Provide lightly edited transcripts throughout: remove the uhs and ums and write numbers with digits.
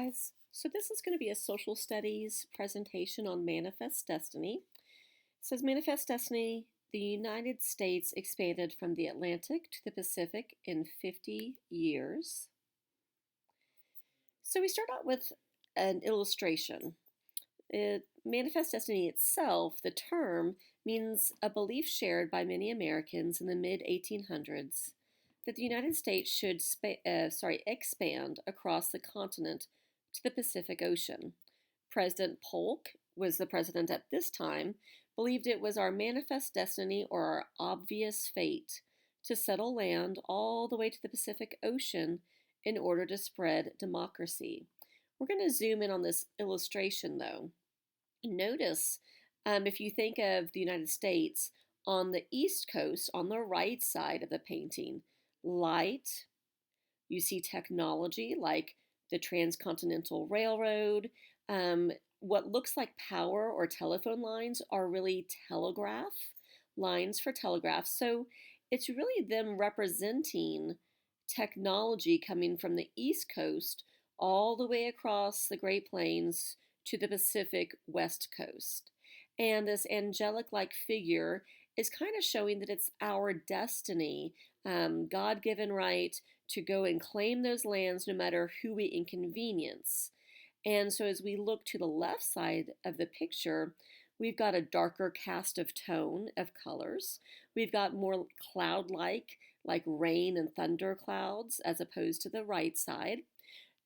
guys. So this is going to be a social studies presentation on Manifest Destiny. It says Manifest Destiny, the United States expanded from the Atlantic to the Pacific in 50 years. So we start out with an illustration. Manifest Destiny itself, the term, means a belief shared by many Americans in the mid-1800s that the United States should expand across the continent to the Pacific Ocean. President Polk was the president at this time, believed it was our manifest destiny or our obvious fate to settle land all the way to the Pacific Ocean in order to spread democracy. We're going to zoom in on this illustration though. Notice if you think of the United States on the East Coast, on the right side of the painting, light, you see technology like the Transcontinental Railroad. What looks like power or telephone lines are really telegraph lines for telegraph. So it's really them representing technology coming from the East Coast all the way across the Great Plains to the Pacific West Coast. And this angelic like figure is kind of showing that it's our destiny, God given right to go and claim those lands no matter who we inconvenience. And so as we look to the left side of the picture, we've got a darker cast of tone of colors. We've got more cloud-like, like rain and thunder clouds, as opposed to the right side.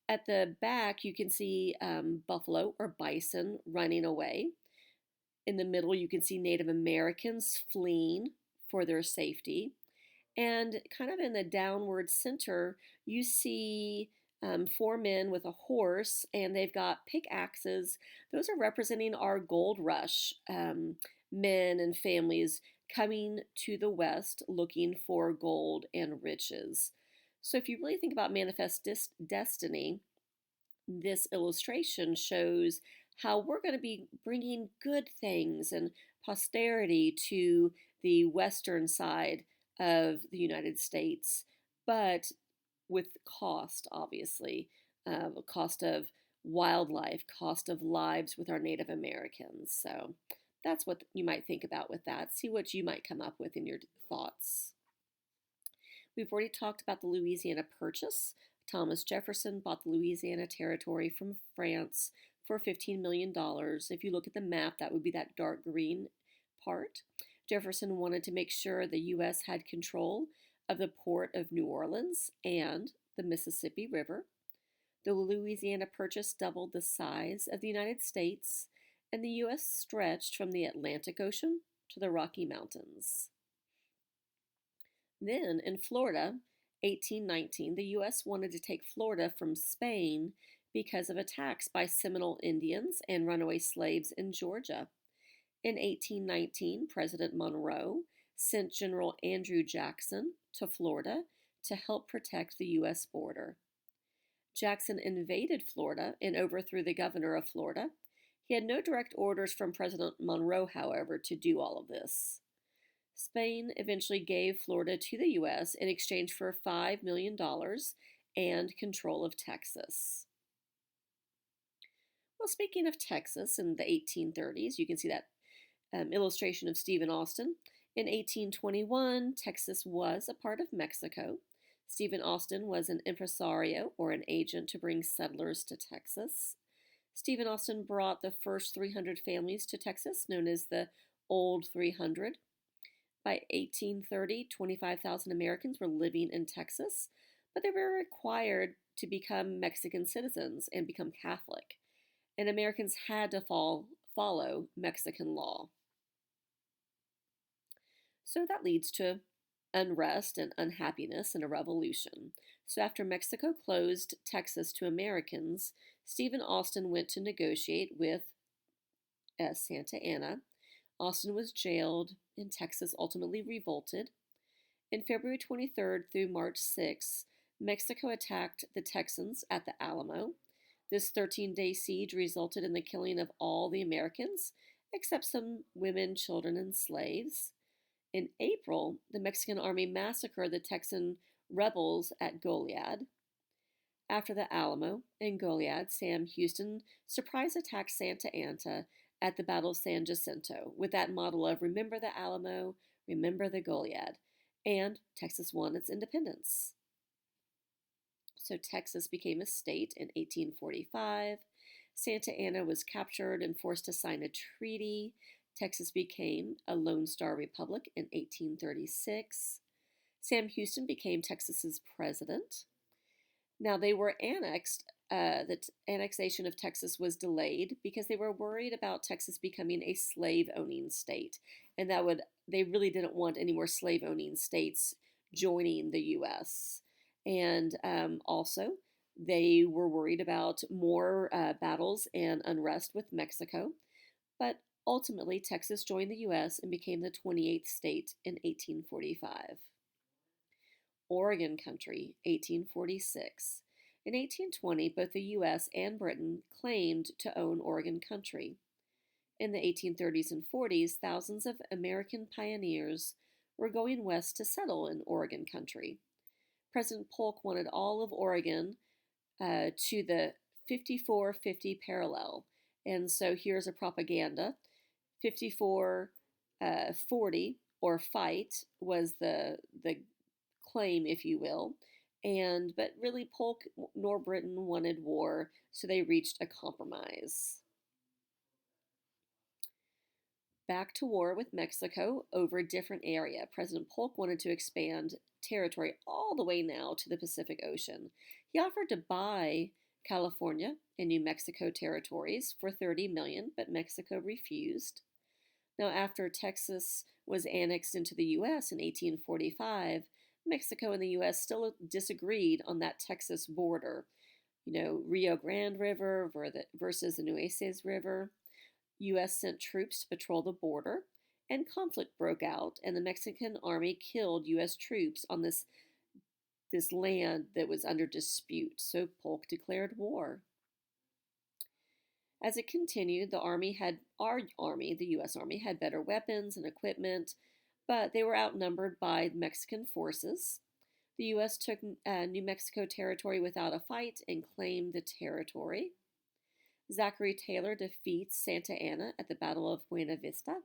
At the back, you can see buffalo or bison running away. In the middle, you can see Native Americans fleeing for their safety. And kind of in the downward center, you see four men with a horse, and they've got pickaxes. Those are representing our gold rush, men and families coming to the West looking for gold and riches. So if you really think about manifest destiny, this illustration shows how we're going to be bringing good things and posterity to the western side of the United States, but with cost, obviously, cost of wildlife, cost of lives with our Native Americans. So that's what you might think about with that. See what you might come up with in your thoughts. We've already talked about the Louisiana Purchase. Thomas Jefferson bought the Louisiana Territory from France for $15 million. If you look at the map, that would be that dark green part. Jefferson wanted to make sure the U.S. had control of the port of New Orleans and the Mississippi River. The Louisiana Purchase doubled the size of the United States, and the U.S. stretched from the Atlantic Ocean to the Rocky Mountains. Then, in Florida, 1819, the U.S. wanted to take Florida from Spain because of attacks by Seminole Indians and runaway slaves in Georgia. In 1819, President Monroe sent General Andrew Jackson to Florida to help protect the U.S. border. Jackson invaded Florida and overthrew the governor of Florida. He had no direct orders from President Monroe, however, to do all of this. Spain eventually gave Florida to the U.S. in exchange for $5 million and control of Texas. Well, speaking of Texas in the 1830s, you can see that illustration of Stephen Austin. In 1821, Texas was a part of Mexico. Stephen Austin was an impresario or an agent to bring settlers to Texas. Stephen Austin brought the first 300 families to Texas, known as the Old 300. By 1830, 25,000 Americans were living in Texas, but they were required to become Mexican citizens and become Catholic, and Americans had to follow Mexican law. So that leads to unrest and unhappiness and a revolution. So after Mexico closed Texas to Americans, Stephen Austin went to negotiate with Santa Anna. Austin was jailed, and Texas ultimately revolted. In February 23rd through March 6th, Mexico attacked the Texans at the Alamo. This 13-day siege resulted in the killing of all the Americans, except some women, children, and slaves. In April, the Mexican army massacred the Texan rebels at Goliad. After the Alamo and Goliad, Sam Houston surprise attacked Santa Anna at the Battle of San Jacinto with that model of remember the Alamo, remember the Goliad, and Texas won its independence. So Texas became a state in 1845. Santa Anna was captured and forced to sign a treaty. Texas became a Lone Star Republic in 1836. Sam Houston became Texas's president. Now they were annexed. Annexation of Texas was delayed because they were worried about Texas becoming a slave-owning state, and they really didn't want any more slave-owning states joining the U.S. And also, they were worried about more battles and unrest with Mexico. But ultimately, Texas joined the U.S. and became the 28th state in 1845. Oregon Country, 1846. In 1820, both the U.S. and Britain claimed to own Oregon Country. In the 1830s and 40s, thousands of American pioneers were going west to settle in Oregon Country. President Polk wanted all of Oregon to the 54-50 parallel. And so here's a propaganda. 54-40, or fight, was the claim, if you will. But really Polk nor Britain wanted war, so they reached a compromise. Back to war with Mexico over a different area. President Polk wanted to expand territory all the way now to the Pacific Ocean. He offered to buy California and New Mexico territories for $30 million, but Mexico refused. Now, after Texas was annexed into the U.S. in 1845, Mexico and the U.S. still disagreed on that Texas border. Rio Grande River versus the Nueces River. U.S. sent troops to patrol the border, and conflict broke out, and the Mexican army killed U.S. troops on this land that was under dispute, so Polk declared war. As it continued, our army, the U.S. Army, had better weapons and equipment, but they were outnumbered by Mexican forces. The U.S. took New Mexico territory without a fight and claimed the territory. Zachary Taylor defeats Santa Anna at the Battle of Buena Vista.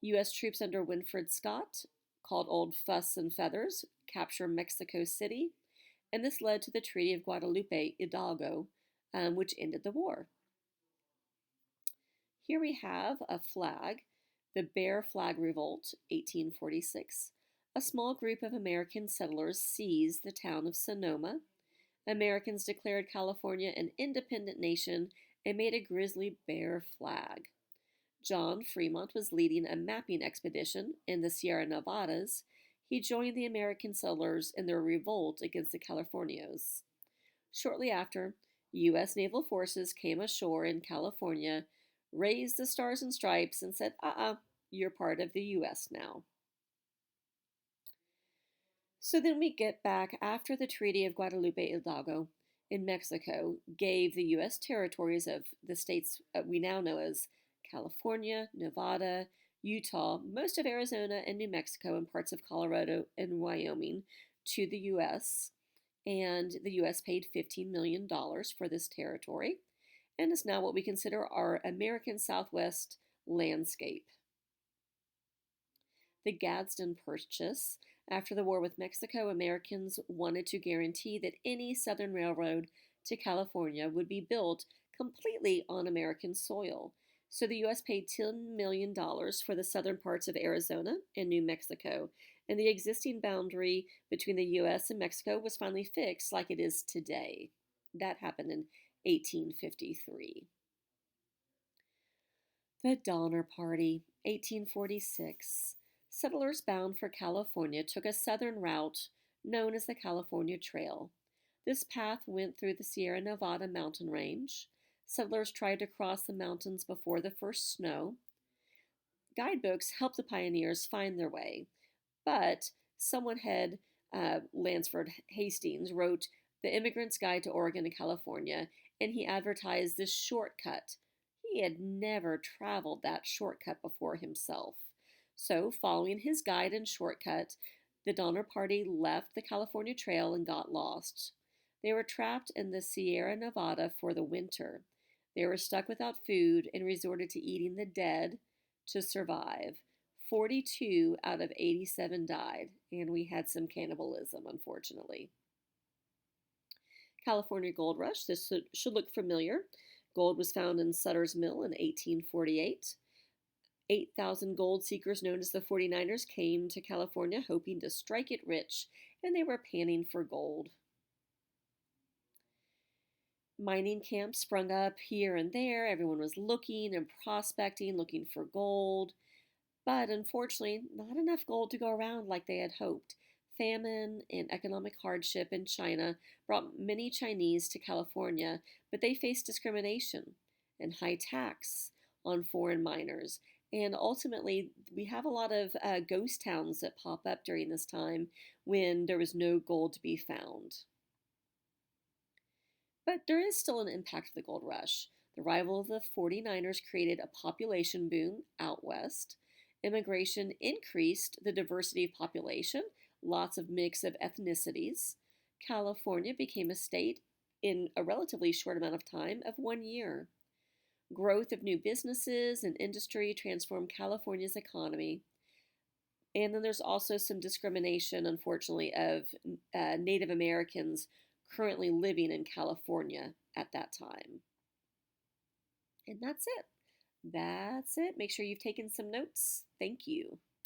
U.S. troops under Winfield Scott, called Old Fuss and Feathers, capture Mexico City, and this led to the Treaty of Guadalupe Hidalgo, which ended the war. Here we have a flag, the Bear Flag Revolt, 1846. A small group of American settlers seized the town of Sonoma. Americans declared California an independent nation and made a grizzly bear flag. John Fremont was leading a mapping expedition in the Sierra Nevadas. He joined the American settlers in their revolt against the Californios. Shortly after, U.S. naval forces came ashore in California, raised the Stars and Stripes, and said, you're part of the U.S. now. So then we get back after the Treaty of Guadalupe Hidalgo in Mexico gave the U.S. territories of the states we now know as California, Nevada, Utah, most of Arizona and New Mexico, and parts of Colorado and Wyoming to the U.S. And the U.S. paid $15 million for this territory, and is now what we consider our American Southwest landscape. The Gadsden Purchase. After the war with Mexico, Americans wanted to guarantee that any Southern Railroad to California would be built completely on American soil. So the U.S. paid $10 million for the southern parts of Arizona and New Mexico, and the existing boundary between the U.S. and Mexico was finally fixed like it is today. That happened in 1853. The Donner Party, 1846. Settlers bound for California took a southern route known as the California Trail. This path went through the Sierra Nevada mountain range. Settlers tried to cross the mountains before the first snow. Guidebooks helped the pioneers find their way, but someone had, Lansford Hastings, wrote The Immigrant's Guide to Oregon and California, and he advertised this shortcut. He had never traveled that shortcut before himself. So, following his guide and shortcut, the Donner Party left the California Trail and got lost. They were trapped in the Sierra Nevada for the winter. They were stuck without food and resorted to eating the dead to survive. 42 out of 87 died, and we had some cannibalism, unfortunately. California Gold Rush. This should look familiar. Gold was found in Sutter's Mill in 1848. 8,000 gold seekers known as the 49ers came to California hoping to strike it rich, and they were panning for gold. Mining camps sprung up here and there. Everyone was looking and prospecting, looking for gold. But unfortunately, not enough gold to go around like they had hoped. Famine and economic hardship in China brought many Chinese to California, but they faced discrimination and high tax on foreign miners. And ultimately, we have a lot of ghost towns that pop up during this time when there was no gold to be found. But there is still an impact of the gold rush. The arrival of the 49ers created a population boom out west. Immigration increased the diversity of population, lots of mix of ethnicities. California became a state in a relatively short amount of time of 1 year. Growth of new businesses and industry transformed California's economy. And then there's also some discrimination, unfortunately, of Native Americans currently living in California at that time. And that's it. That's it. Make sure you've taken some notes. Thank you.